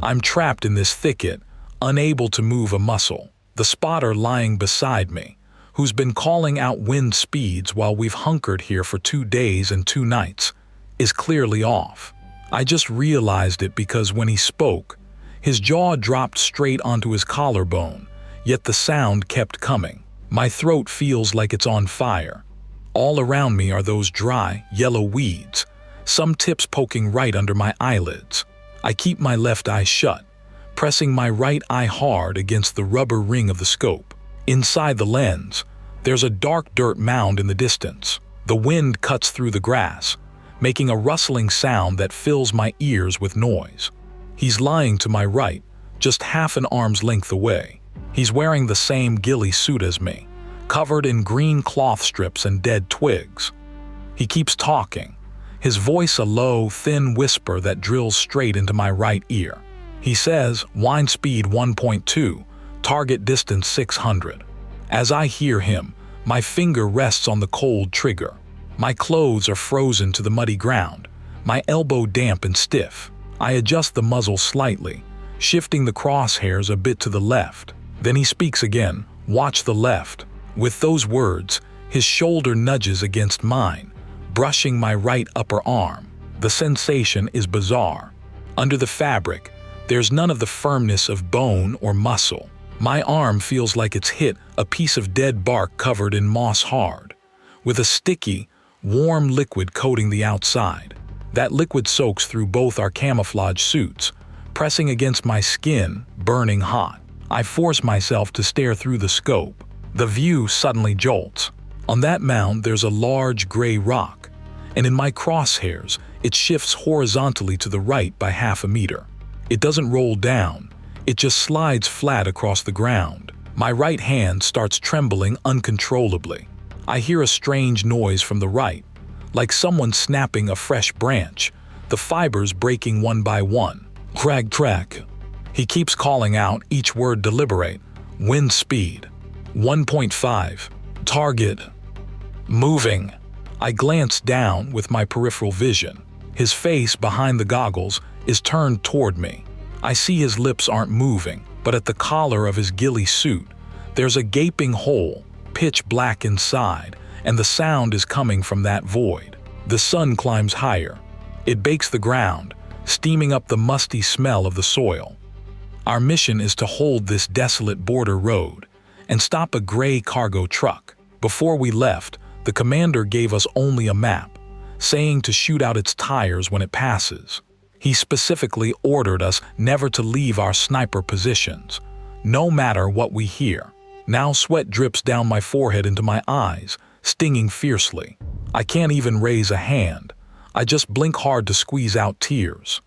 I'm trapped in this thicket, unable to move a muscle. The spotter lying beside me, who's been calling out wind speeds while we've hunkered here for 2 days and 2 nights, is clearly off. I just realized it because when he spoke, his jaw dropped straight onto his collarbone, yet the sound kept coming. My throat feels like it's on fire. All around me are those dry, yellow weeds, some tips poking right under my eyelids. I keep my left eye shut, pressing my right eye hard against the rubber ring of the scope. Inside the lens, there's a dark dirt mound in the distance. The wind cuts through the grass, making a rustling sound that fills my ears with noise. He's lying to my right, just half an arm's length away. He's wearing the same ghillie suit as me, covered in green cloth strips and dead twigs. He keeps talking, his voice a low, thin whisper that drills straight into my right ear. He says, "Wind speed 1.2, target distance 600. As I hear him, my finger rests on the cold trigger. My clothes are frozen to the muddy ground, my elbow damp and stiff. I adjust the muzzle slightly, shifting the crosshairs a bit to the left. Then he speaks again, "Watch the left." With those words, his shoulder nudges against mine, brushing my right upper arm. The sensation is bizarre. Under the fabric, there's none of the firmness of bone or muscle. My arm feels like it's hit a piece of dead bark covered in moss hard, with a sticky, warm liquid coating the outside. That liquid soaks through both our camouflage suits, pressing against my skin, burning hot. I force myself to stare through the scope. The view suddenly jolts. On that mound there's a large gray rock, and in my crosshairs it shifts horizontally to the right by half a meter. It doesn't roll down, it just slides flat across the ground. My right hand starts trembling uncontrollably. I hear a strange noise from the right, like someone snapping a fresh branch, the fibers breaking one by one. Crag track. He keeps calling out, each word deliberate. Wind speed 1.5. Target. Moving. I glance down with my peripheral vision. His face behind the goggles is turned toward me. I see his lips aren't moving, but at the collar of his ghillie suit, there's a gaping hole, pitch black inside, and the sound is coming from that void. The sun climbs higher. It bakes the ground, steaming up the musty smell of the soil. Our mission is to hold this desolate border road and stop a gray cargo truck. Before we left, the commander gave us only a map, saying to shoot out its tires when it passes. He specifically ordered us never to leave our sniper positions, no matter what we hear. Now sweat drips down my forehead into my eyes, stinging fiercely. I can't even raise a hand. I just blink hard to squeeze out tears.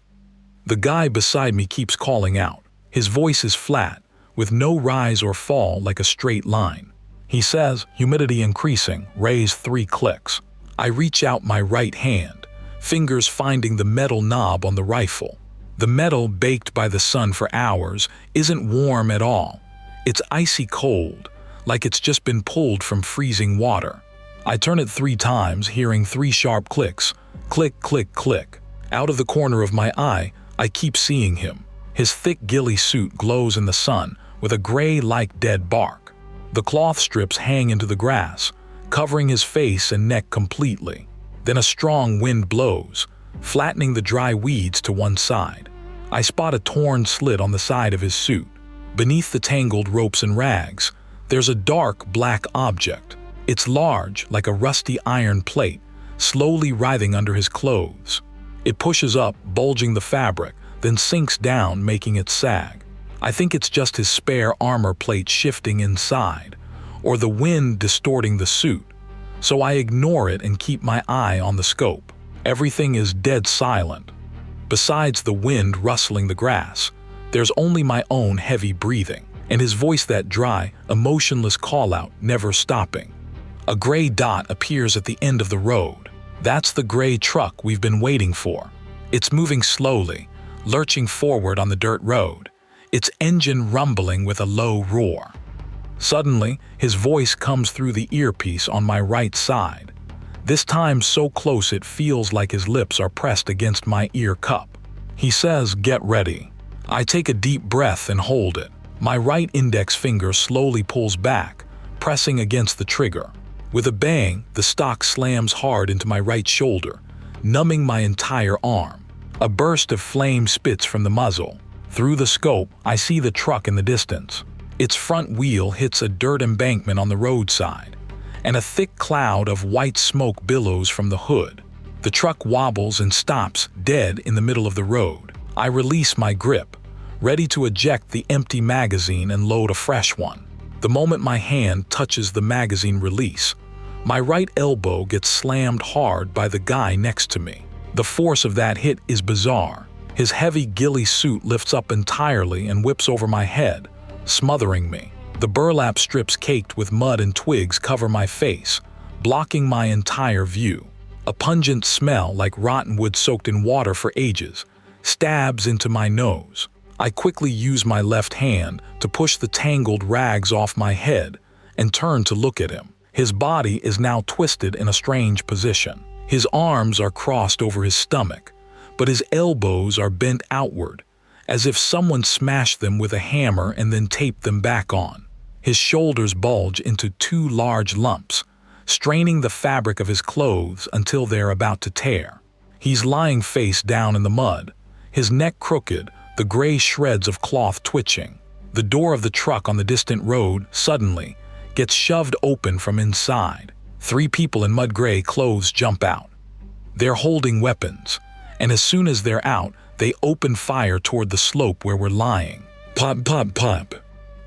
The guy beside me keeps calling out. His voice is flat, with no rise or fall, like a straight line. He says, "Humidity increasing, raise 3 clicks." I reach out my right hand, fingers finding the metal knob on the rifle. The metal, baked by the sun for hours, isn't warm at all. It's icy cold, like it's just been pulled from freezing water. I turn it 3 times, hearing 3 sharp clicks. Click, click, click. Out of the corner of my eye, I keep seeing him. His thick ghillie suit glows in the sun with a gray like dead bark. The cloth strips hang into the grass, covering his face and neck completely. Then a strong wind blows, flattening the dry weeds to one side. I spot a torn slit on the side of his suit. Beneath the tangled ropes and rags, there's a dark black object. It's large, like a rusty iron plate, slowly writhing under his clothes. It pushes up, bulging the fabric, then sinks down, making it sag. I think it's just his spare armor plate shifting inside, or the wind distorting the suit. So I ignore it and keep my eye on the scope. Everything is dead silent. Besides the wind rustling the grass, there's only my own heavy breathing, and his voice, that dry, emotionless call-out, never stopping. A gray dot appears at the end of the road. That's the gray truck we've been waiting for. It's moving slowly, lurching forward on the dirt road, its engine rumbling with a low roar. Suddenly, his voice comes through the earpiece on my right side, this time so close it feels like his lips are pressed against my ear cup. He says, "Get ready." I take a deep breath and hold it. My right index finger slowly pulls back, pressing against the trigger. With a bang, the stock slams hard into my right shoulder, numbing my entire arm. A burst of flame spits from the muzzle. Through the scope, I see the truck in the distance. Its front wheel hits a dirt embankment on the roadside, and a thick cloud of white smoke billows from the hood. The truck wobbles and stops dead in the middle of the road. I release my grip, ready to eject the empty magazine and load a fresh one. The moment my hand touches the magazine release, my right elbow gets slammed hard by the guy next to me. The force of that hit is bizarre. His heavy ghillie suit lifts up entirely and whips over my head, smothering me. The burlap strips caked with mud and twigs cover my face, blocking my entire view. A pungent smell, like rotten wood soaked in water for ages, stabs into my nose. I quickly use my left hand to push the tangled rags off my head and turn to look at him. His body is now twisted in a strange position. His arms are crossed over his stomach, but his elbows are bent outward, as if someone smashed them with a hammer and then taped them back on. His shoulders bulge into two large lumps, straining the fabric of his clothes until they're about to tear. He's lying face down in the mud, his neck crooked, the gray shreds of cloth twitching. The door of the truck on the distant road suddenly gets shoved open from inside. 3 people in mud gray clothes jump out. They're holding weapons, and as soon as they're out, they open fire toward the slope where we're lying. Pop, pop, pop.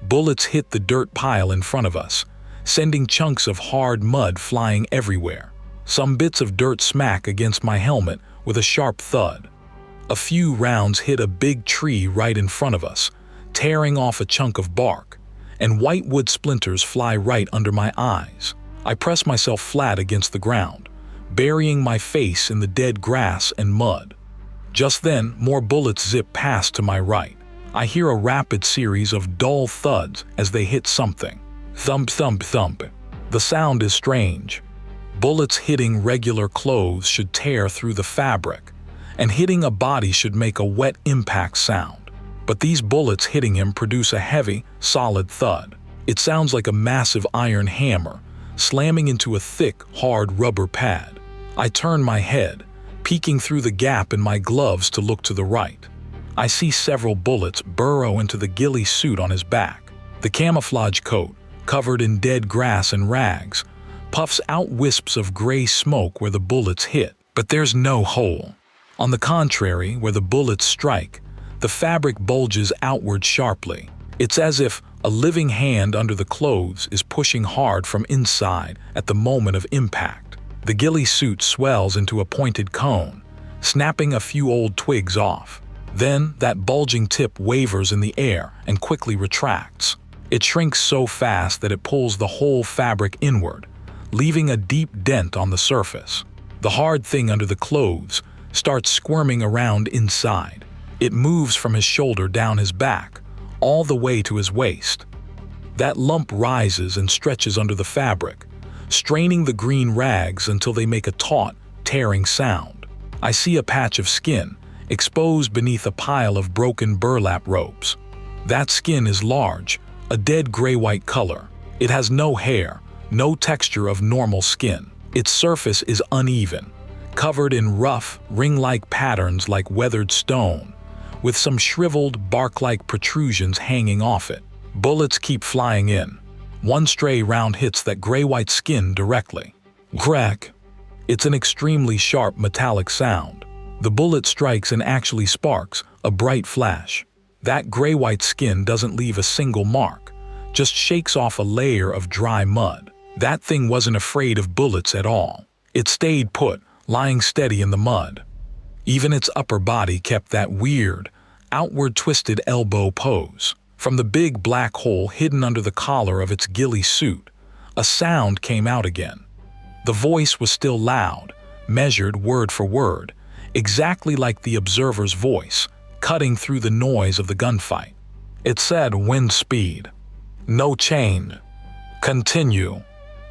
Bullets hit the dirt pile in front of us, sending chunks of hard mud flying everywhere. Some bits of dirt smack against my helmet with a sharp thud. A few rounds hit a big tree right in front of us, tearing off a chunk of bark, and white wood splinters fly right under my eyes. I press myself flat against the ground, burying my face in the dead grass and mud. Just then, more bullets zip past to my right. I hear a rapid series of dull thuds as they hit something. Thump, thump, thump. The sound is strange. Bullets hitting regular clothes should tear through the fabric, and hitting a body should make a wet impact sound. But these bullets hitting him produce a heavy, solid thud. It sounds like a massive iron hammer slamming into a thick, hard rubber pad. I turn my head, peeking through the gap in my gloves to look to the right. I see several bullets burrow into the ghillie suit on his back. The camouflage coat, covered in dead grass and rags, puffs out wisps of gray smoke where the bullets hit, but there's no hole. On the contrary, where the bullets strike, the fabric bulges outward sharply. It's as if a living hand under the clothes is pushing hard from inside at the moment of impact. The ghillie suit swells into a pointed cone, snapping a few old twigs off. Then that bulging tip wavers in the air and quickly retracts. It shrinks so fast that it pulls the whole fabric inward, leaving a deep dent on the surface. The hard thing under the clothes starts squirming around inside. It moves from his shoulder down his back, all the way to his waist. That lump rises and stretches under the fabric, straining the green rags until they make a taut, tearing sound. I see a patch of skin exposed beneath a pile of broken burlap ropes. That skin is large, a dead gray-white color. It has no hair, no texture of normal skin. Its surface is uneven, covered in rough, ring-like patterns like weathered stone, with some shriveled, bark-like protrusions hanging off it. Bullets keep flying in. One stray round hits that gray-white skin directly. Crack! It's an extremely sharp metallic sound. The bullet strikes and actually sparks, a bright flash. That gray-white skin doesn't leave a single mark, just shakes off a layer of dry mud. That thing wasn't afraid of bullets at all. It stayed put, lying steady in the mud. Even its upper body kept that weird, outward twisted elbow pose. From the big black hole hidden under the collar of its ghillie suit, a sound came out again. The voice was still loud, measured word for word, exactly like the observer's voice, cutting through the noise of the gunfight. It said, "Wind speed. No change. Continue.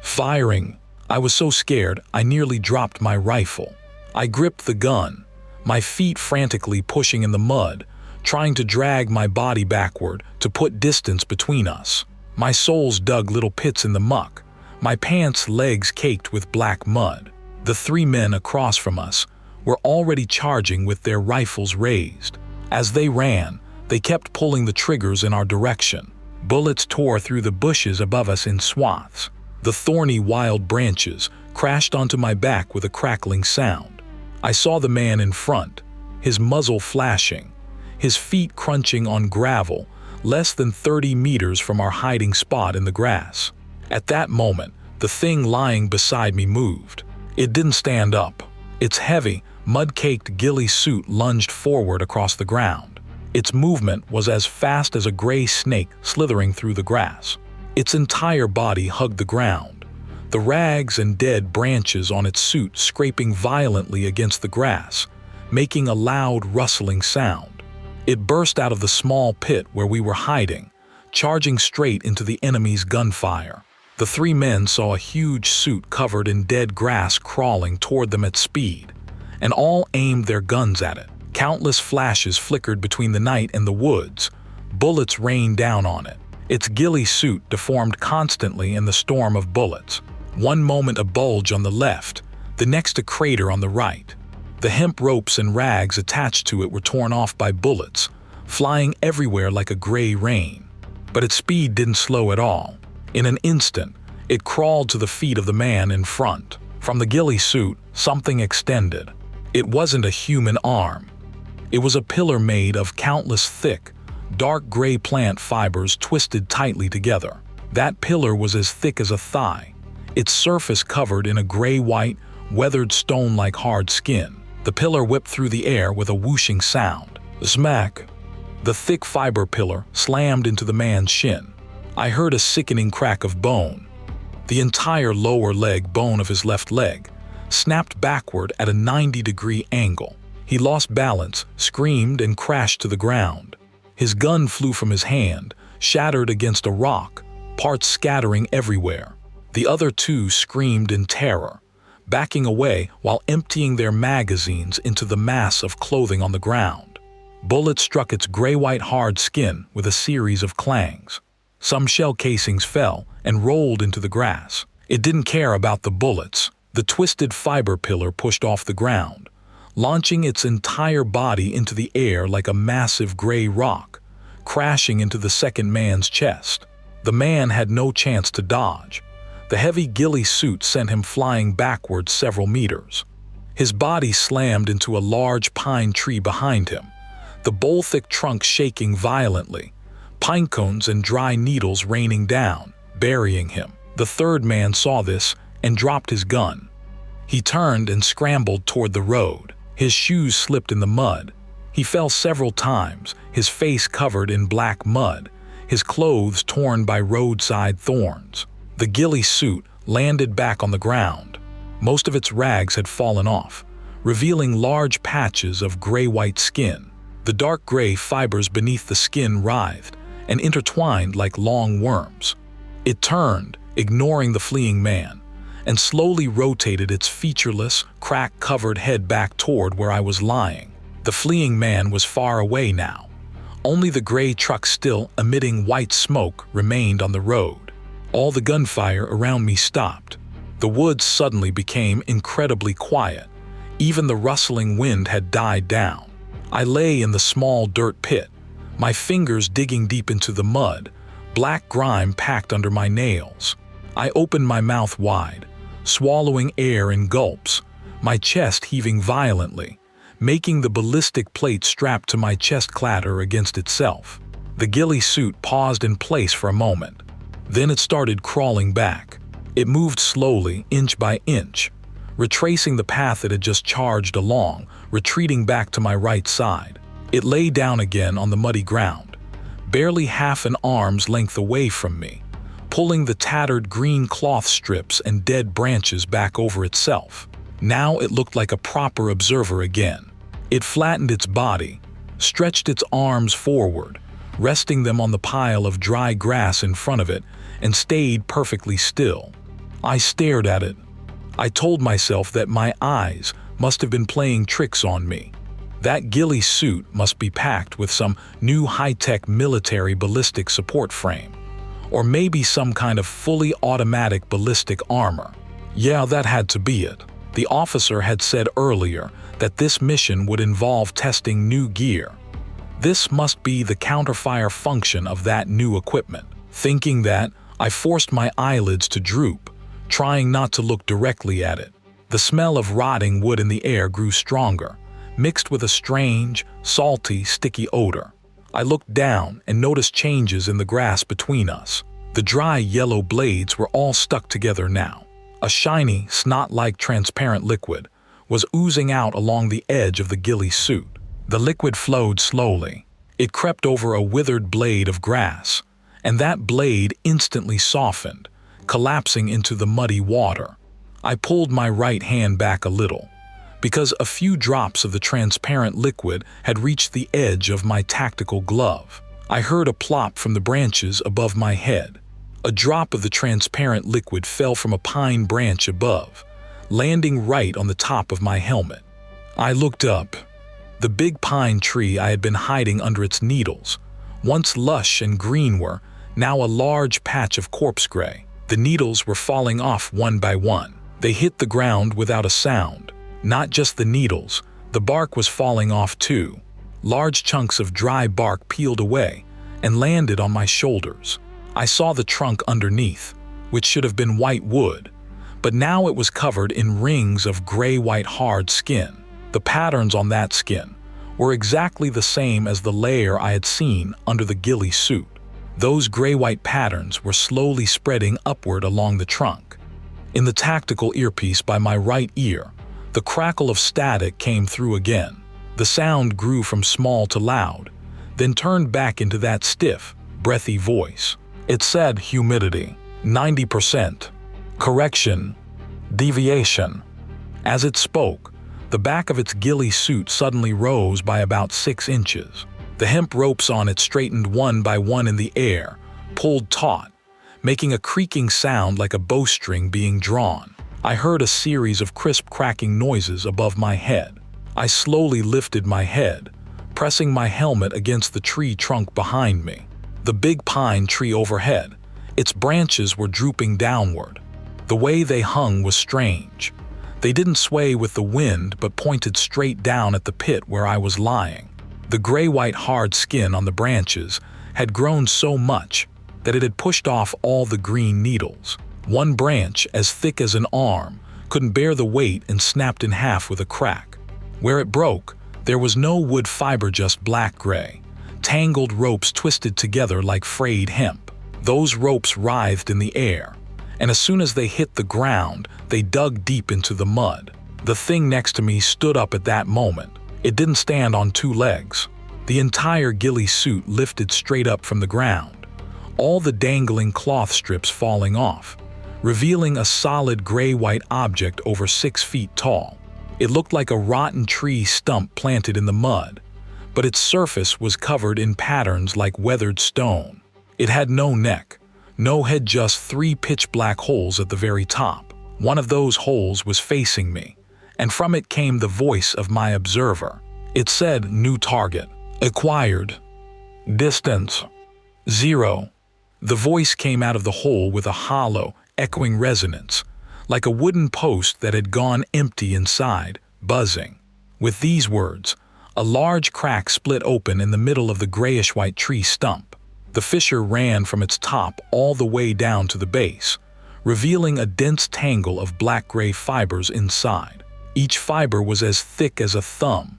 Firing." I was so scared I nearly dropped my rifle. I gripped the gun, my feet frantically pushing in the mud, trying to drag my body backward to put distance between us. My soles dug little pits in the muck, my pants' legs caked with black mud. The three men across from us were already charging with their rifles raised. As they ran, they kept pulling the triggers in our direction. Bullets tore through the bushes above us in swaths. The thorny wild branches crashed onto my back with a crackling sound. I saw the man in front, his muzzle flashing, his feet crunching on gravel less than 30 meters from our hiding spot in the grass. At that moment, the thing lying beside me moved. It didn't stand up. Its heavy, mud-caked ghillie suit lunged forward across the ground. Its movement was as fast as a gray snake slithering through the grass. Its entire body hugged the ground, the rags and dead branches on its suit scraping violently against the grass, making a loud rustling sound. It burst out of the small pit where we were hiding, charging straight into the enemy's gunfire. The three men saw a huge suit covered in dead grass crawling toward them at speed, and all aimed their guns at it. Countless flashes flickered between the night and the woods. Bullets rained down on it. Its ghillie suit deformed constantly in the storm of bullets. One moment a bulge on the left, the next a crater on the right. The hemp ropes and rags attached to it were torn off by bullets, flying everywhere like a gray rain. But its speed didn't slow at all. In an instant, it crawled to the feet of the man in front. From the ghillie suit, something extended. It wasn't a human arm. It was a pillar made of countless thick, dark gray plant fibers twisted tightly together. That pillar was as thick as a thigh, its surface covered in a gray-white, weathered stone-like hard skin. The pillar whipped through the air with a whooshing sound. Smack! The thick fiber pillar slammed into the man's shin. I heard a sickening crack of bone. The entire lower leg bone of his left leg snapped backward at a 90-degree angle. He lost balance, screamed, and crashed to the ground. His gun flew from his hand, shattered against a rock, parts scattering everywhere. The other two screamed in terror, backing away while emptying their magazines into the mass of clothing on the ground. Bullets struck its gray-white hard skin with a series of clangs. Some shell casings fell and rolled into the grass. It didn't care about the bullets. The twisted fiber pillar pushed off the ground, launching its entire body into the air like a massive gray rock, crashing into the second man's chest. The man had no chance to dodge. The heavy ghillie suit sent him flying backwards several meters. His body slammed into a large pine tree behind him, the bole-thick trunk shaking violently, pine cones and dry needles raining down, burying him. The third man saw this and dropped his gun. He turned and scrambled toward the road. His shoes slipped in the mud. He fell several times, his face covered in black mud, his clothes torn by roadside thorns. The ghillie suit landed back on the ground. Most of its rags had fallen off, revealing large patches of gray-white skin. The dark gray fibers beneath the skin writhed and intertwined like long worms. It turned, ignoring the fleeing man, and slowly rotated its featureless, crack-covered head back toward where I was lying. The fleeing man was far away now. Only the gray truck, still emitting white smoke, remained on the road. All the gunfire around me stopped. The woods suddenly became incredibly quiet. Even the rustling wind had died down. I lay in the small dirt pit, my fingers digging deep into the mud, black grime packed under my nails. I opened my mouth wide, swallowing air in gulps, my chest heaving violently, making the ballistic plate strapped to my chest clatter against itself. The ghillie suit paused in place for a moment. Then it started crawling back. It moved slowly, inch by inch, retracing the path it had just charged along, retreating back to my right side. It lay down again on the muddy ground, barely half an arm's length away from me, pulling the tattered green cloth strips and dead branches back over itself. Now it looked like a proper observer again. It flattened its body, stretched its arms forward, resting them on the pile of dry grass in front of it, and stayed perfectly still. I stared at it. I told myself that my eyes must have been playing tricks on me. That ghillie suit must be packed with some new high-tech military ballistic support frame, or maybe some kind of fully automatic ballistic armor. Yeah, that had to be it. The officer had said earlier that this mission would involve testing new gear. This must be the counterfire function of that new equipment. Thinking that, I forced my eyelids to droop, trying not to look directly at it. The smell of rotting wood in the air grew stronger, mixed with a strange, salty, sticky odor. I looked down and noticed changes in the grass between us. The dry yellow blades were all stuck together now. A shiny, snot-like transparent liquid was oozing out along the edge of the ghillie suit. The liquid flowed slowly. It crept over a withered blade of grass, and that blade instantly softened, collapsing into the muddy water. I pulled my right hand back a little, because a few drops of the transparent liquid had reached the edge of my tactical glove. I heard a plop from the branches above my head. A drop of the transparent liquid fell from a pine branch above, landing right on the top of my helmet. I looked up. The big pine tree I had been hiding under its needles, once lush and green, were now a large patch of corpse gray. The needles were falling off one by one. They hit the ground without a sound. Not just the needles, the bark was falling off too. Large chunks of dry bark peeled away and landed on my shoulders. I saw the trunk underneath, which should have been white wood, but now it was covered in rings of gray-white hard skin. The patterns on that skin were exactly the same as the layer I had seen under the ghillie suit. Those gray-white patterns were slowly spreading upward along the trunk. In the tactical earpiece by my right ear, the crackle of static came through again. The sound grew from small to loud, then turned back into that stiff, breathy voice. It said humidity, 90%. Correction, deviation. As it spoke, the back of its ghillie suit suddenly rose by about 6 inches. The hemp ropes on it straightened one by one in the air, pulled taut, making a creaking sound like a bowstring being drawn. I heard a series of crisp cracking noises above my head. I slowly lifted my head, pressing my helmet against the tree trunk behind me. The big pine tree overhead, its branches were drooping downward. The way they hung was strange. They didn't sway with the wind but pointed straight down at the pit where I was lying. The gray-white hard skin on the branches had grown so much that it had pushed off all the green needles. One branch, as thick as an arm, couldn't bear the weight and snapped in half with a crack. Where it broke, there was no wood fiber, just black-gray. Tangled ropes twisted together like frayed hemp. Those ropes writhed in the air, and as soon as they hit the ground, they dug deep into the mud. The thing next to me stood up at that moment. It didn't stand on 2 legs. The entire ghillie suit lifted straight up from the ground, all the dangling cloth strips falling off, revealing a solid gray-white object over 6 feet tall. It looked like a rotten tree stump planted in the mud, but its surface was covered in patterns like weathered stone. It had no neck, no head, just 3 pitch-black holes at the very top. One of those holes was facing me, and from it came the voice of my observer. It said, "New target. Acquired. Distance. 0." The voice came out of the hole with a hollow, echoing resonance, like a wooden post that had gone empty inside, buzzing. With these words, a large crack split open in the middle of the grayish-white tree stump. The fissure ran from its top all the way down to the base, revealing a dense tangle of black-gray fibers inside. Each fiber was as thick as a thumb,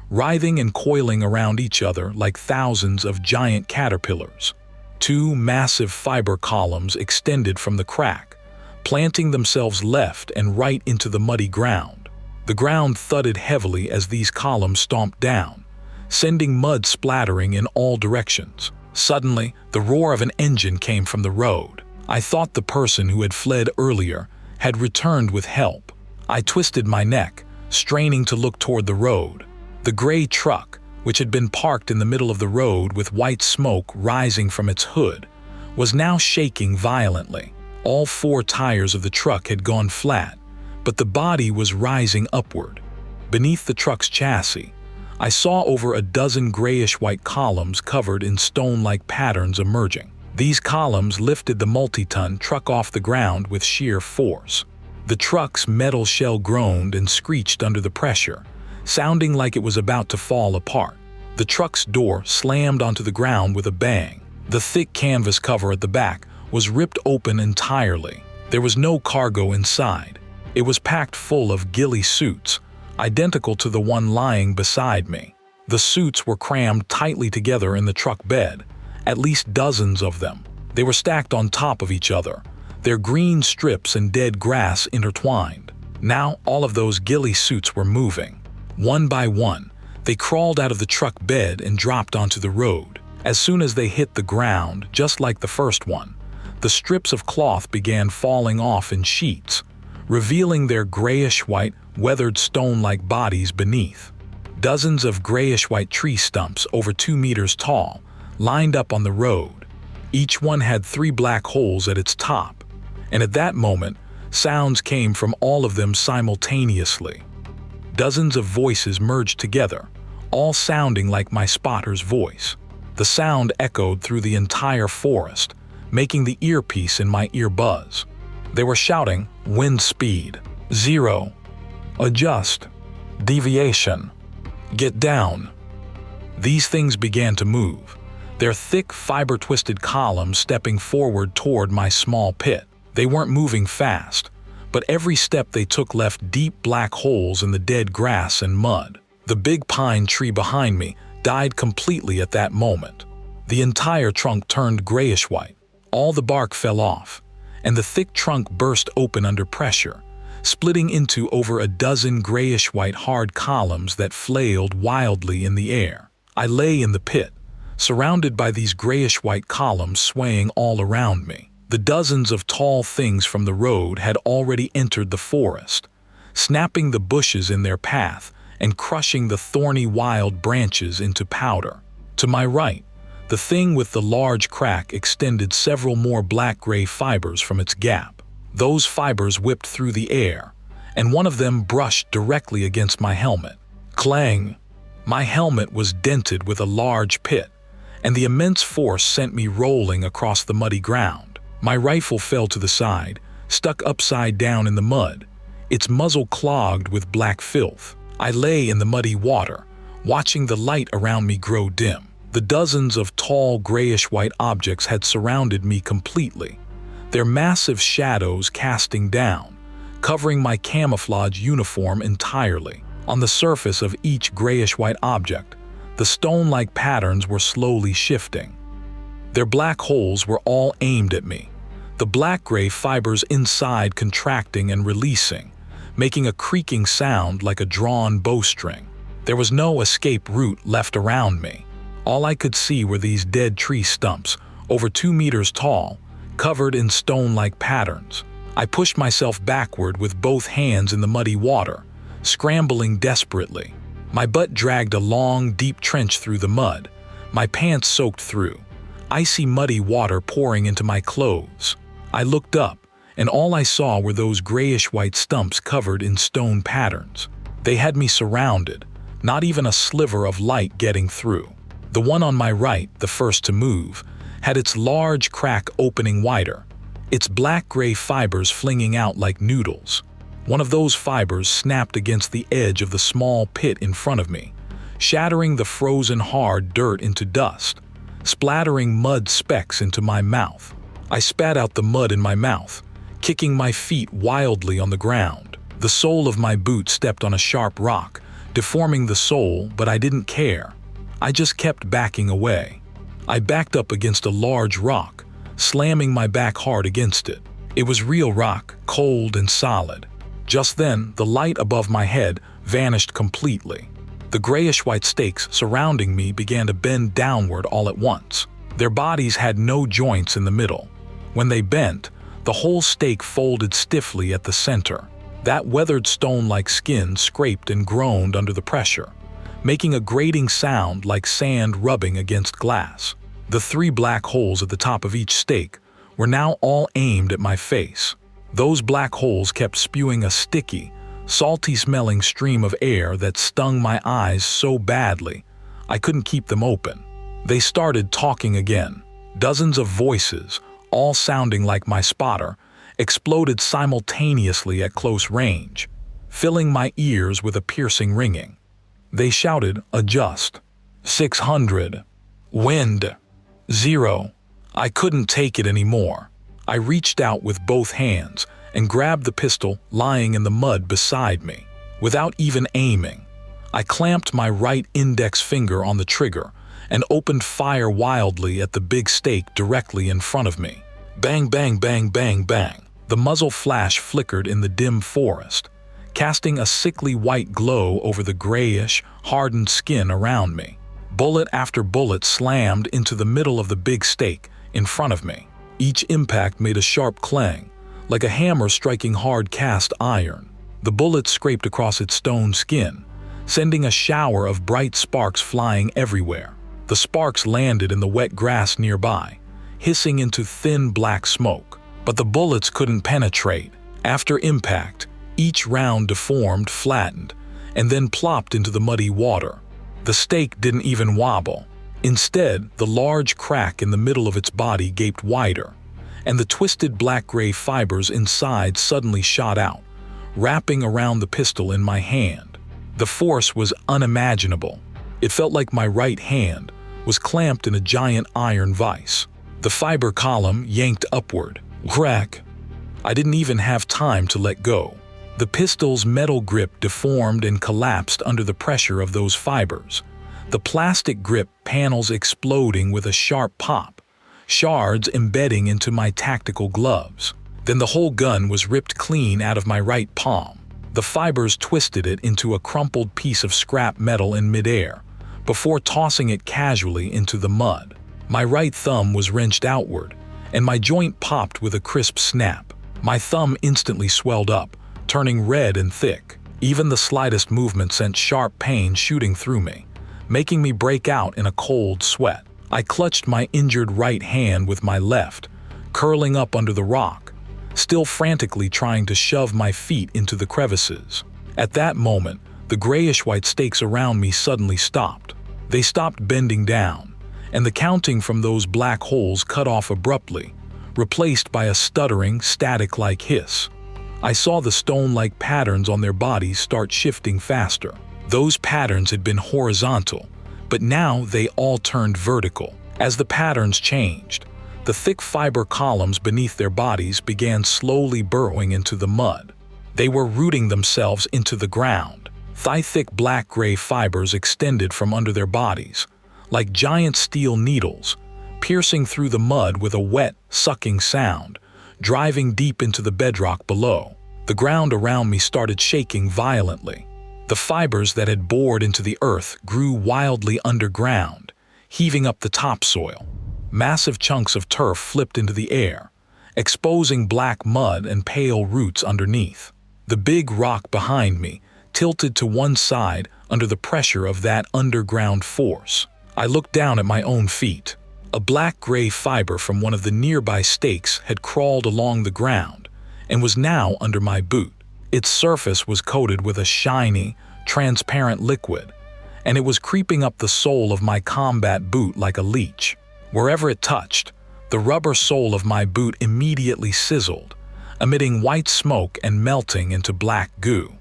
writhing and coiling around each other like thousands of giant caterpillars. 2 massive fiber columns extended from the crack, planting themselves left and right into the muddy ground. The ground thudded heavily as these columns stomped down, sending mud splattering in all directions. Suddenly, the roar of an engine came from the road. I thought the person who had fled earlier had returned with help. I twisted my neck, straining to look toward the road. The gray truck, which had been parked in the middle of the road with white smoke rising from its hood, was now shaking violently. All 4 tires of the truck had gone flat, but the body was rising upward. Beneath the truck's chassis, I saw over a dozen grayish-white columns covered in stone-like patterns emerging. These columns lifted the multi-ton truck off the ground with sheer force. The truck's metal shell groaned and screeched under the pressure, sounding like it was about to fall apart. The truck's door slammed onto the ground with a bang. The thick canvas cover at the back was ripped open entirely. There was no cargo inside. It was packed full of ghillie suits, identical to the one lying beside me. The suits were crammed tightly together in the truck bed, at least dozens of them. They were stacked on top of each other, their green strips and dead grass intertwined. Now all of those ghillie suits were moving. One by one, they crawled out of the truck bed and dropped onto the road. As soon as they hit the ground, just like the first one, the strips of cloth began falling off in sheets, revealing their grayish-white, weathered stone-like bodies beneath. Dozens of grayish-white tree stumps over 2 meters tall lined up on the road. Each one had 3 black holes at its top, and at that moment, sounds came from all of them simultaneously. Dozens of voices merged together, all sounding like my spotter's voice. The sound echoed through the entire forest, making the earpiece in my ear buzz. They were shouting, "Wind speed, 0. Adjust. Deviation. Get down." These things began to move, their thick, fiber-twisted columns stepping forward toward my small pit. They weren't moving fast, but every step they took left deep black holes in the dead grass and mud. The big pine tree behind me died completely at that moment. The entire trunk turned grayish-white. All the bark fell off, and the thick trunk burst open under pressure, splitting into over a dozen grayish-white hard columns that flailed wildly in the air. I lay in the pit, surrounded by these grayish-white columns swaying all around me. The dozens of tall things from the road had already entered the forest, snapping the bushes in their path and crushing the thorny wild branches into powder. To my right, the thing with the large crack extended several more black-gray fibers from its gap. Those fibers whipped through the air, and one of them brushed directly against my helmet. Clang! My helmet was dented with a large pit, and the immense force sent me rolling across the muddy ground. My rifle fell to the side, stuck upside down in the mud, its muzzle clogged with black filth. I lay in the muddy water, watching the light around me grow dim. The dozens of tall grayish-white objects had surrounded me completely, their massive shadows casting down, covering my camouflage uniform entirely. On the surface of each grayish-white object, the stone-like patterns were slowly shifting. Their black holes were all aimed at me, the black-gray fibers inside contracting and releasing, making a creaking sound like a drawn bowstring. There was no escape route left around me. All I could see were these dead tree stumps, over 2 meters tall, covered in stone-like patterns. I pushed myself backward with both hands in the muddy water, scrambling desperately. My butt dragged a long, deep trench through the mud, my pants soaked through, icy muddy water pouring into my clothes. I looked up, and all I saw were those grayish-white stumps covered in stone patterns. They had me surrounded, not even a sliver of light getting through. The one on my right, the first to move, had its large crack opening wider, its black-gray fibers flinging out like noodles. One of those fibers snapped against the edge of the small pit in front of me, shattering the frozen hard dirt into dust, splattering mud specks into my mouth. I spat out the mud in my mouth, kicking my feet wildly on the ground. The sole of my boot stepped on a sharp rock, deforming the sole, but I didn't care. I just kept backing away. I backed up against a large rock, slamming my back hard against it. It was real rock, cold and solid. Just then, the light above my head vanished completely. The grayish-white stakes surrounding me began to bend downward all at once. Their bodies had no joints in the middle. When they bent, the whole stake folded stiffly at the center. That weathered stone-like skin scraped and groaned under the pressure, making a grating sound like sand rubbing against glass. The 3 black holes at the top of each stake were now all aimed at my face. Those black holes kept spewing a sticky, salty-smelling stream of air that stung my eyes so badly I couldn't keep them open. They started talking again. Dozens of voices, all sounding like my spotter, exploded simultaneously at close range, filling my ears with a piercing ringing. They shouted, "Adjust. 600. Wind. 0. I couldn't take it anymore. I reached out with both hands and grabbed the pistol lying in the mud beside me. Without even aiming, I clamped my right index finger on the trigger and opened fire wildly at the big stake directly in front of me. Bang, bang, bang, bang, bang. The muzzle flash flickered in the dim forest, casting a sickly white glow over the grayish, hardened skin around me. Bullet after bullet slammed into the middle of the big stake in front of me. Each impact made a sharp clang, like a hammer striking hard cast iron. The bullets scraped across its stone skin, sending a shower of bright sparks flying everywhere. The sparks landed in the wet grass nearby, hissing into thin black smoke. But the bullets couldn't penetrate. After impact, each round deformed, flattened, and then plopped into the muddy water. The stake didn't even wobble. Instead, the large crack in the middle of its body gaped wider, and the twisted black-gray fibers inside suddenly shot out, wrapping around the pistol in my hand. The force was unimaginable. It felt like my right hand was clamped in a giant iron vise. The fiber column yanked upward. Crack! I didn't even have time to let go. The pistol's metal grip deformed and collapsed under the pressure of those fibers, the plastic grip panels exploding with a sharp pop, shards embedding into my tactical gloves. Then the whole gun was ripped clean out of my right palm. The fibers twisted it into a crumpled piece of scrap metal in midair, before tossing it casually into the mud. My right thumb was wrenched outward, and my joint popped with a crisp snap. My thumb instantly swelled up, turning red and thick. Even the slightest movement sent sharp pain shooting through me, making me break out in a cold sweat. I clutched my injured right hand with my left, curling up under the rock, still frantically trying to shove my feet into the crevices. At that moment, the grayish-white stakes around me suddenly stopped. They stopped bending down, and the counting from those black holes cut off abruptly, replaced by a stuttering, static-like hiss. I saw the stone-like patterns on their bodies start shifting faster. Those patterns had been horizontal, but now they all turned vertical. As the patterns changed, the thick fiber columns beneath their bodies began slowly burrowing into the mud. They were rooting themselves into the ground. Thigh-thick black-gray fibers extended from under their bodies, like giant steel needles, piercing through the mud with a wet, sucking sound, driving deep into the bedrock below. The ground around me started shaking violently. The fibers that had bored into the earth grew wildly underground, heaving up the topsoil. Massive chunks of turf flipped into the air, exposing black mud and pale roots underneath. The big rock behind me tilted to one side under the pressure of that underground force. I looked down at my own feet. A black-gray fiber from one of the nearby stakes had crawled along the ground and was now under my boot. Its surface was coated with a shiny, transparent liquid, and it was creeping up the sole of my combat boot like a leech. Wherever it touched, the rubber sole of my boot immediately sizzled, emitting white smoke and melting into black goo.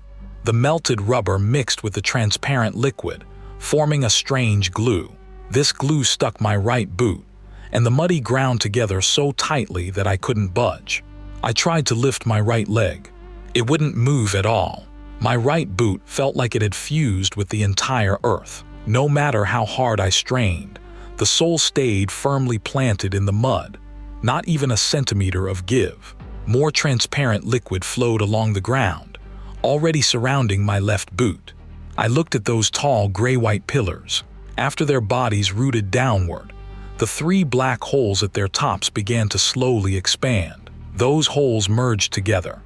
The melted rubber mixed with the transparent liquid, forming a strange glue. This glue stuck my right boot, and the muddy ground together so tightly that I couldn't budge. I tried to lift my right leg. It wouldn't move at all. My right boot felt like it had fused with the entire earth. No matter how hard I strained, the sole stayed firmly planted in the mud, not even a centimeter of give. More transparent liquid flowed along the ground, already surrounding my left boot. I looked at those tall gray-white pillars. After their bodies rooted downward, the three black holes at their tops began to slowly expand. Those holes merged together,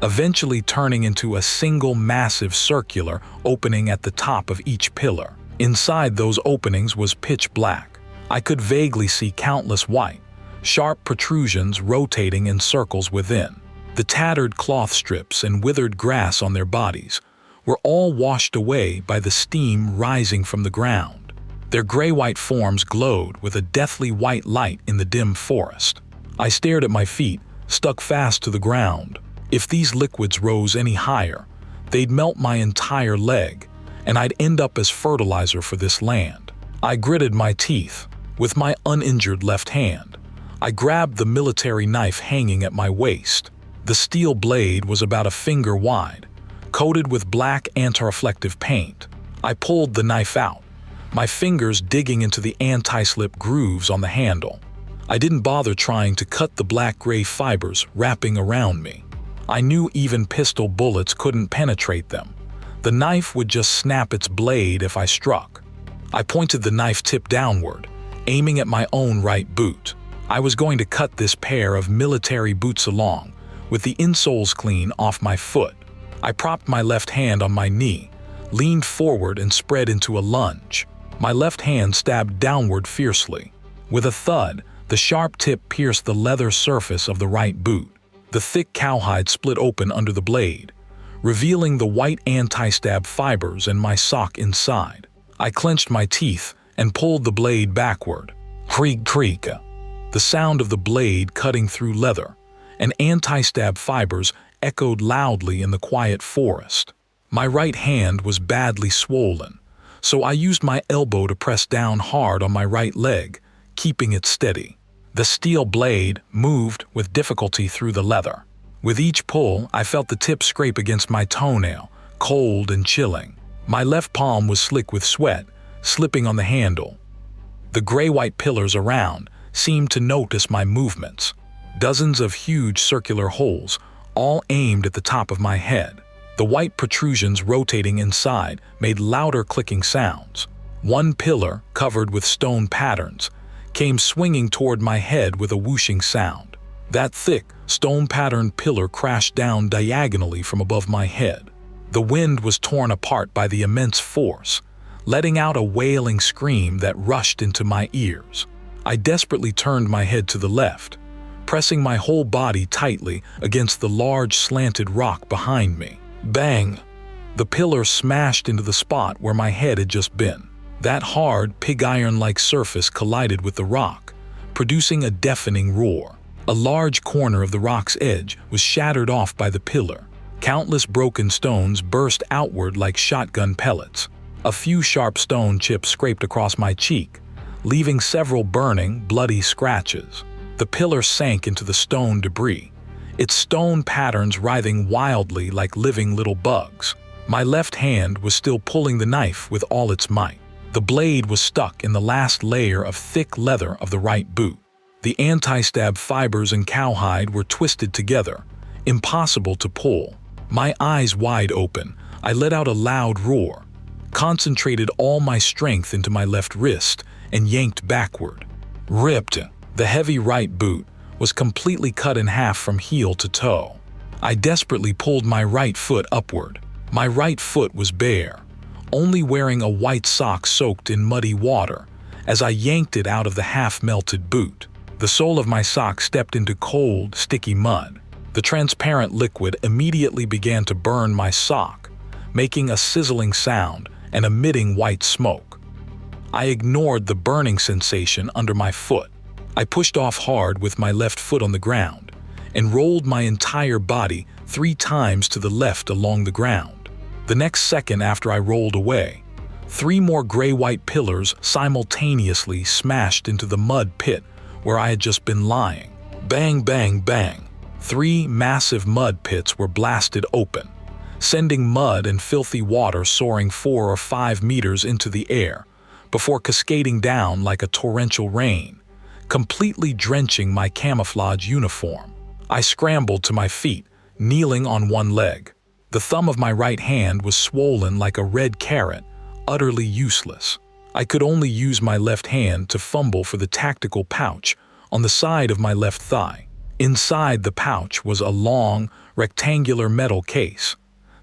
eventually turning into a single massive circular opening at the top of each pillar. Inside those openings was pitch black. I could vaguely see countless white, sharp protrusions rotating in circles within. The tattered cloth strips and withered grass on their bodies were all washed away by the steam rising from the ground. Their gray-white forms glowed with a deathly white light in the dim forest. I stared at my feet, stuck fast to the ground. If these liquids rose any higher, they'd melt my entire leg, and I'd end up as fertilizer for this land. I gritted my teeth. With my uninjured left hand, I grabbed the military knife hanging at my waist. The steel blade was about a finger wide, coated with black anti-reflective paint. I pulled the knife out, my fingers digging into the anti-slip grooves on the handle. I didn't bother trying to cut the black-gray fibers wrapping around me. I knew even pistol bullets couldn't penetrate them. The knife would just snap its blade if I struck. I pointed the knife tip downward, aiming at my own right boot. I was going to cut this pair of military boots along, with the insoles clean off my foot. I propped my left hand on my knee, leaned forward and spread into a lunge. My left hand stabbed downward fiercely. With a thud, the sharp tip pierced the leather surface of the right boot. The thick cowhide split open under the blade, revealing the white anti-stab fibers and my sock inside. I clenched my teeth and pulled the blade backward. Creak, creak. The sound of the blade cutting through leather and anti-stab fibers echoed loudly in the quiet forest. My right hand was badly swollen, so I used my elbow to press down hard on my right leg, keeping it steady. The steel blade moved with difficulty through the leather. With each pull, I felt the tip scrape against my toenail, cold and chilling. My left palm was slick with sweat, slipping on the handle. The gray-white pillars around seemed to notice my movements. Dozens of huge circular holes, all aimed at the top of my head. The white protrusions rotating inside made louder clicking sounds. One pillar, covered with stone patterns, came swinging toward my head with a whooshing sound. That thick, stone-patterned pillar crashed down diagonally from above my head. The wind was torn apart by the immense force, letting out a wailing scream that rushed into my ears. I desperately turned my head to the left, pressing my whole body tightly against the large slanted rock behind me. Bang! The pillar smashed into the spot where my head had just been. That hard, pig iron-like surface collided with the rock, producing a deafening roar. A large corner of the rock's edge was shattered off by the pillar. Countless broken stones burst outward like shotgun pellets. A few sharp stone chips scraped across my cheek, leaving several burning, bloody scratches. The pillar sank into the stone debris, its stone patterns writhing wildly like living little bugs. My left hand was still pulling the knife with all its might. The blade was stuck in the last layer of thick leather of the right boot. The anti-stab fibers and cowhide were twisted together, impossible to pull. My eyes wide open, I let out a loud roar, concentrated all my strength into my left wrist, and yanked backward. Ripped. The heavy right boot was completely cut in half from heel to toe. I desperately pulled my right foot upward. My right foot was bare, only wearing a white sock soaked in muddy water as I yanked it out of the half-melted boot. The sole of my sock stepped into cold, sticky mud. The transparent liquid immediately began to burn my sock, making a sizzling sound and emitting white smoke. I ignored the burning sensation under my foot. I pushed off hard with my left foot on the ground and rolled my entire body 3 times to the left along the ground. The next second after I rolled away, 3 more gray-white pillars simultaneously smashed into the mud pit where I had just been lying. Bang, bang, bang. 3 massive mud pits were blasted open, sending mud and filthy water soaring 4 or 5 meters into the air before cascading down like a torrential rain, completely drenching my camouflage uniform. I scrambled to my feet, kneeling on one leg. The thumb of my right hand was swollen like a red carrot, utterly useless. I could only use my left hand to fumble for the tactical pouch on the side of my left thigh. Inside the pouch was a long, rectangular metal case,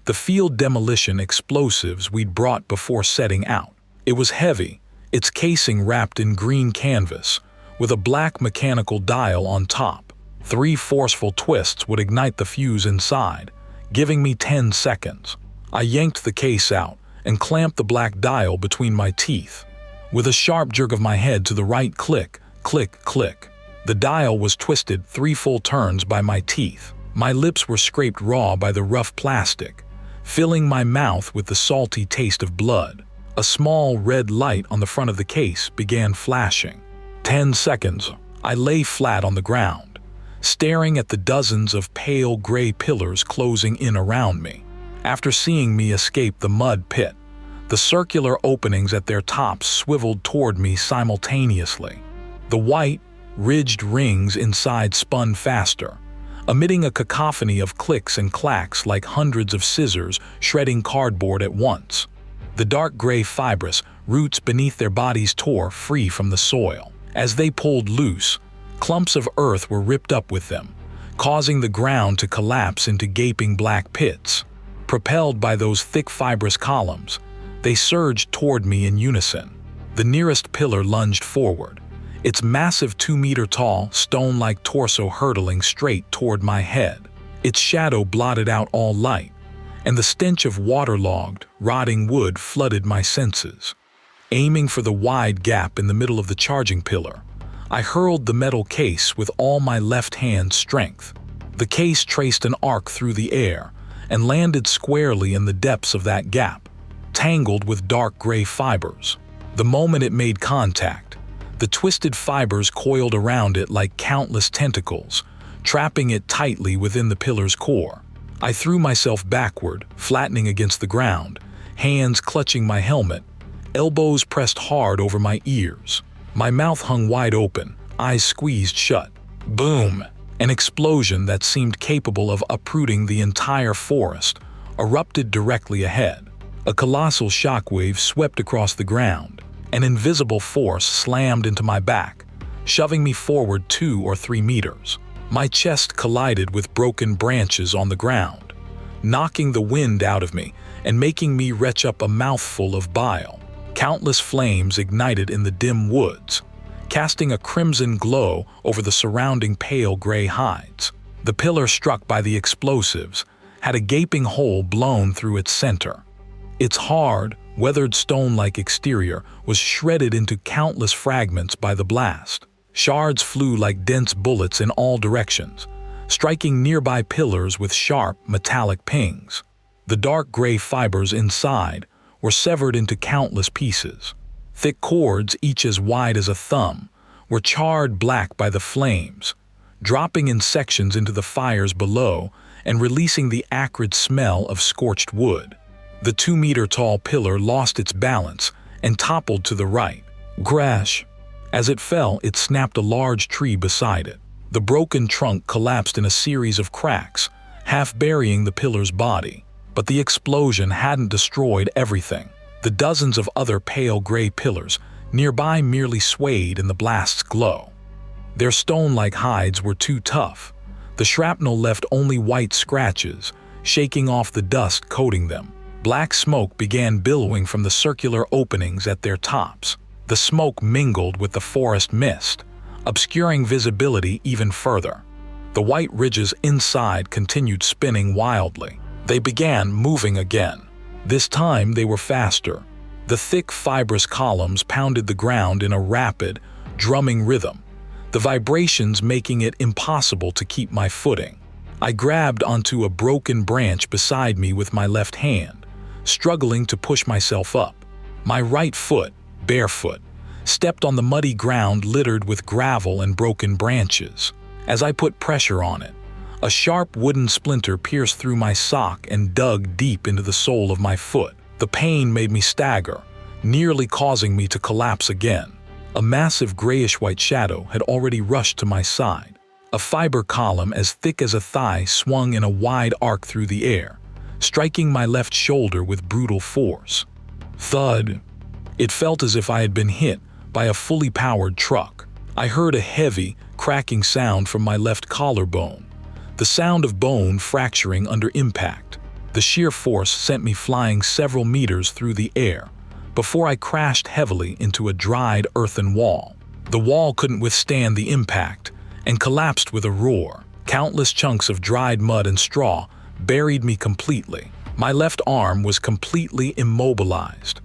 the field demolition explosives we'd brought before setting out. It was heavy, its casing wrapped in green canvas, with a black mechanical dial on top. 3 forceful twists would ignite the fuse inside, giving me 10 seconds. I yanked the case out and clamped the black dial between my teeth. With a sharp jerk of my head to the right, click, click, click. The dial was twisted 3 full turns by my teeth. My lips were scraped raw by the rough plastic, filling my mouth with the salty taste of blood. A small red light on the front of the case began flashing. 10 seconds. I lay flat on the ground, staring at the dozens of pale gray pillars closing in around me. After seeing me escape the mud pit, the circular openings at their tops swiveled toward me simultaneously. The white, ridged rings inside spun faster, emitting a cacophony of clicks and clacks like hundreds of scissors shredding cardboard at once. The dark gray fibrous roots beneath their bodies tore free from the soil. As they pulled loose, clumps of earth were ripped up with them, causing the ground to collapse into gaping black pits. Propelled by those thick fibrous columns, they surged toward me in unison. The nearest pillar lunged forward, its massive 2-meter-tall, stone-like torso hurtling straight toward my head. Its shadow blotted out all light, and the stench of waterlogged, rotting wood flooded my senses. Aiming for the wide gap in the middle of the charging pillar, I hurled the metal case with all my left hand's strength. The case traced an arc through the air and landed squarely in the depths of that gap, tangled with dark gray fibers. The moment it made contact, the twisted fibers coiled around it like countless tentacles, trapping it tightly within the pillar's core. I threw myself backward, flattening against the ground, hands clutching my helmet, elbows pressed hard over my ears. My mouth hung wide open, eyes squeezed shut. Boom! An explosion that seemed capable of uprooting the entire forest erupted directly ahead. A colossal shockwave swept across the ground. An invisible force slammed into my back, shoving me forward 2 or 3 meters. My chest collided with broken branches on the ground, knocking the wind out of me and making me retch up a mouthful of bile. Countless flames ignited in the dim woods, casting a crimson glow over the surrounding pale gray hides. The pillar struck by the explosives had a gaping hole blown through its center. Its hard, weathered stone-like exterior was shredded into countless fragments by the blast. Shards flew like dense bullets in all directions, striking nearby pillars with sharp, metallic pings. The dark gray fibers inside were severed into countless pieces. Thick cords, each as wide as a thumb, were charred black by the flames, dropping in sections into the fires below and releasing the acrid smell of scorched wood. The 2-meter-tall pillar lost its balance and toppled to the right. Crash! As it fell, it snapped a large tree beside it. The broken trunk collapsed in a series of cracks, half burying the pillar's body. But the explosion hadn't destroyed everything. The dozens of other pale gray pillars nearby merely swayed in the blast's glow. Their stone-like hides were too tough. The shrapnel left only white scratches, shaking off the dust coating them. Black smoke began billowing from the circular openings at their tops. The smoke mingled with the forest mist, obscuring visibility even further. The white ridges inside continued spinning wildly. They began moving again. This time they were faster. The thick, fibrous columns pounded the ground in a rapid, drumming rhythm, the vibrations making it impossible to keep my footing. I grabbed onto a broken branch beside me with my left hand, struggling to push myself up. My right foot, barefoot, stepped on the muddy ground littered with gravel and broken branches. As I put pressure on it, a sharp wooden splinter pierced through my sock and dug deep into the sole of my foot. The pain made me stagger, nearly causing me to collapse again. A massive grayish-white shadow had already rushed to my side. A fiber column as thick as a thigh swung in a wide arc through the air, striking my left shoulder with brutal force. Thud! It felt as if I had been hit by a fully powered truck. I heard a heavy, cracking sound from my left collarbone, the sound of bone fracturing under impact. The sheer force sent me flying several meters through the air before I crashed heavily into a dried earthen wall. The wall couldn't withstand the impact, and collapsed with a roar. Countless chunks of dried mud and straw buried me completely. My left arm was completely immobilized.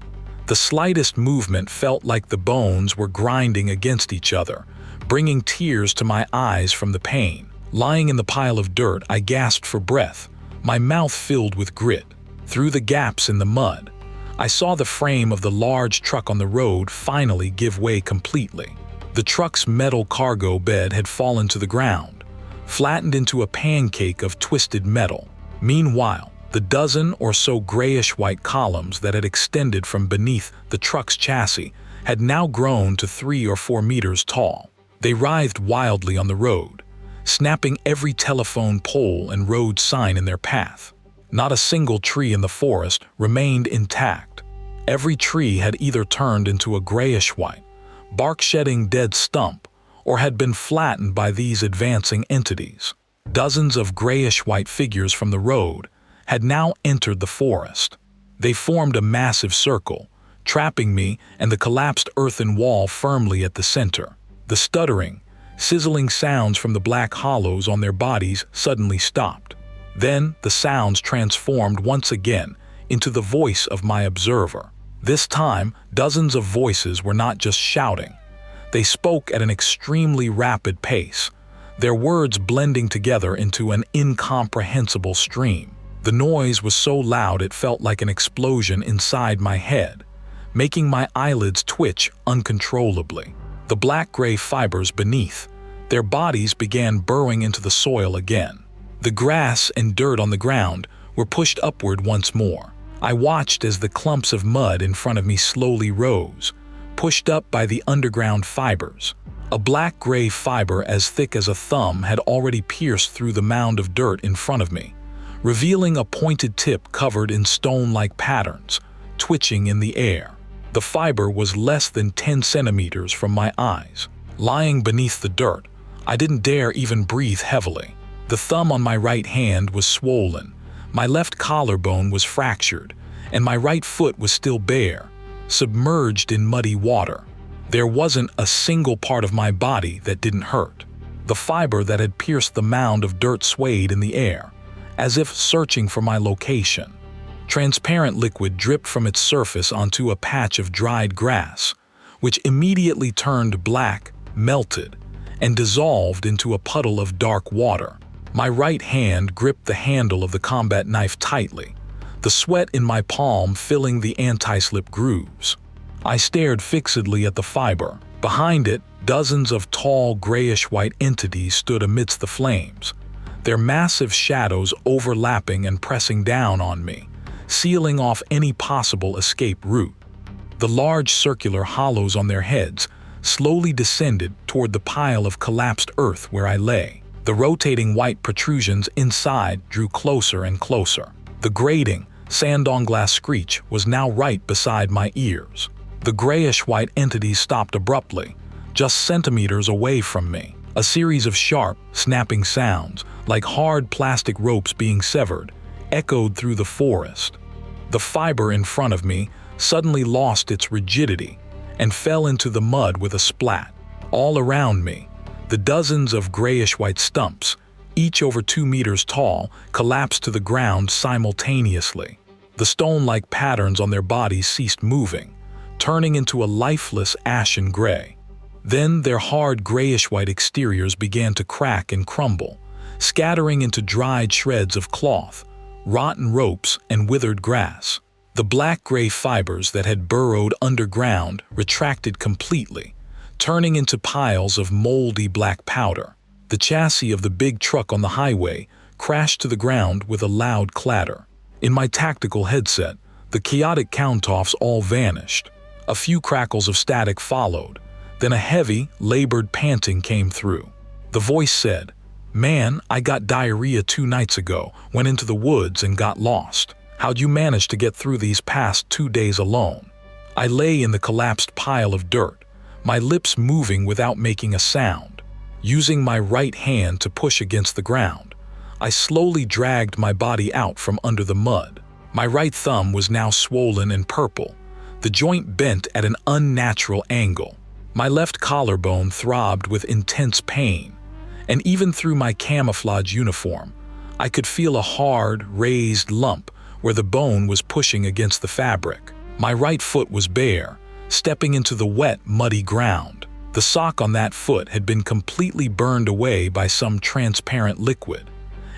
The slightest movement felt like the bones were grinding against each other, bringing tears to my eyes from the pain. Lying in the pile of dirt, I gasped for breath, my mouth filled with grit. Through the gaps in the mud, I saw the frame of the large truck on the road finally give way completely. The truck's metal cargo bed had fallen to the ground, flattened into a pancake of twisted metal. Meanwhile, the dozen or so grayish-white columns that had extended from beneath the truck's chassis had now grown to 3 or 4 meters tall. They writhed wildly on the road, snapping every telephone pole and road sign in their path. Not a single tree in the forest remained intact. Every tree had either turned into a grayish-white, bark-shedding dead stump, or had been flattened by these advancing entities. Dozens of grayish-white figures from the road had now entered the forest. They formed a massive circle, trapping me and the collapsed earthen wall firmly at the center. The stuttering, sizzling sounds from the black hollows on their bodies suddenly stopped. Then the sounds transformed once again into the voice of my observer. This time, dozens of voices were not just shouting. They spoke at an extremely rapid pace, their words blending together into an incomprehensible stream. The noise was so loud it felt like an explosion inside my head, making my eyelids twitch uncontrollably. The black-gray fibers beneath, their bodies began burrowing into the soil again. The grass and dirt on the ground were pushed upward once more. I watched as the clumps of mud in front of me slowly rose, pushed up by the underground fibers. A black-gray fiber as thick as a thumb had already pierced through the mound of dirt in front of me, revealing a pointed tip covered in stone-like patterns, twitching in the air. The fiber was less than 10 centimeters from my eyes. Lying beneath the dirt, I didn't dare even breathe heavily. The thumb on my right hand was swollen, my left collarbone was fractured, and my right foot was still bare, submerged in muddy water. There wasn't a single part of my body that didn't hurt. The fiber that had pierced the mound of dirt swayed in the air, as if searching for my location. Transparent liquid dripped from its surface onto a patch of dried grass, which immediately turned black, melted, and dissolved into a puddle of dark water. My right hand gripped the handle of the combat knife tightly, the sweat in my palm filling the anti-slip grooves. I stared fixedly at the fiber. Behind it, dozens of tall, grayish-white entities stood amidst the flames, their massive shadows overlapping and pressing down on me, sealing off any possible escape route. The large circular hollows on their heads slowly descended toward the pile of collapsed earth where I lay. The rotating white protrusions inside drew closer and closer. The grating, sand-on-glass screech was now right beside my ears. The grayish-white entities stopped abruptly, just centimeters away from me. A series of sharp, snapping sounds, like hard plastic ropes being severed, echoed through the forest. The fiber in front of me suddenly lost its rigidity and fell into the mud with a splat. All around me, the dozens of grayish-white stumps, each over 2 meters tall, collapsed to the ground simultaneously. The stone-like patterns on their bodies ceased moving, turning into a lifeless ashen gray. Then their hard grayish-white exteriors began to crack and crumble, scattering into dried shreds of cloth, rotten ropes, and withered grass. The black-gray fibers that had burrowed underground retracted completely, turning into piles of moldy black powder. The chassis of the big truck on the highway crashed to the ground with a loud clatter. In my tactical headset, the chaotic count-offs all vanished. A few crackles of static followed. Then a heavy, labored panting came through. The voice said, "Man, I got diarrhea 2 nights ago, went into the woods and got lost. How'd you manage to get through these past 2 days alone?" I lay in the collapsed pile of dirt, my lips moving without making a sound. Using my right hand to push against the ground, I slowly dragged my body out from under the mud. My right thumb was now swollen and purple, the joint bent at an unnatural angle. My left collarbone throbbed with intense pain, And even through my camouflage uniform, I could feel a hard, raised lump where the bone was pushing against the fabric. My right foot was bare, stepping into the wet, muddy ground. The sock on that foot had been completely burned away by some transparent liquid,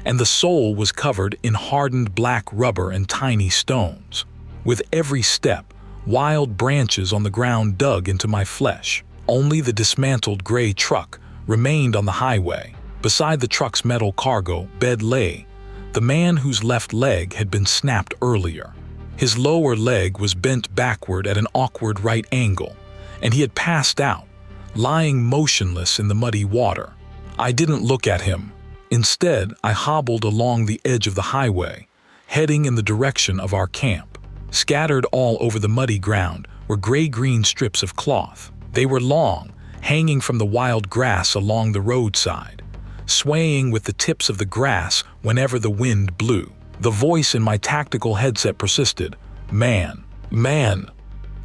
and the sole was covered in hardened black rubber and tiny stones. With every step, wild branches on the ground dug into my flesh. Only the dismantled gray truck remained on the highway. Beside the truck's metal cargo bed lay the man whose left leg had been snapped earlier. His lower leg was bent backward at an awkward right angle, and he had passed out, lying motionless in the muddy water. I didn't look at him. Instead, I hobbled along the edge of the highway, heading in the direction of our camp. Scattered all over the muddy ground were gray-green strips of cloth. They were long, hanging from the wild grass along the roadside, swaying with the tips of the grass whenever the wind blew. The voice in my tactical headset persisted, "Man,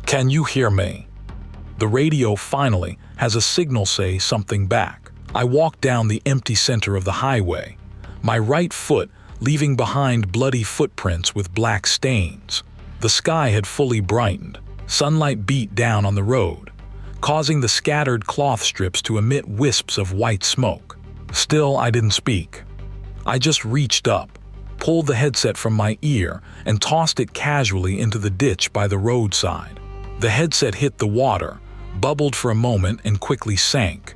can you hear me?" The radio finally has a signal say something back. I walked down the empty center of the highway, my right foot leaving behind bloody footprints with black stains. The sky had fully brightened. Sunlight beat down on the road, causing the scattered cloth strips to emit wisps of white smoke. Still, I didn't speak. I just reached up, pulled the headset from my ear, and tossed it casually into the ditch by the roadside. The headset hit the water, bubbled for a moment, and quickly sank,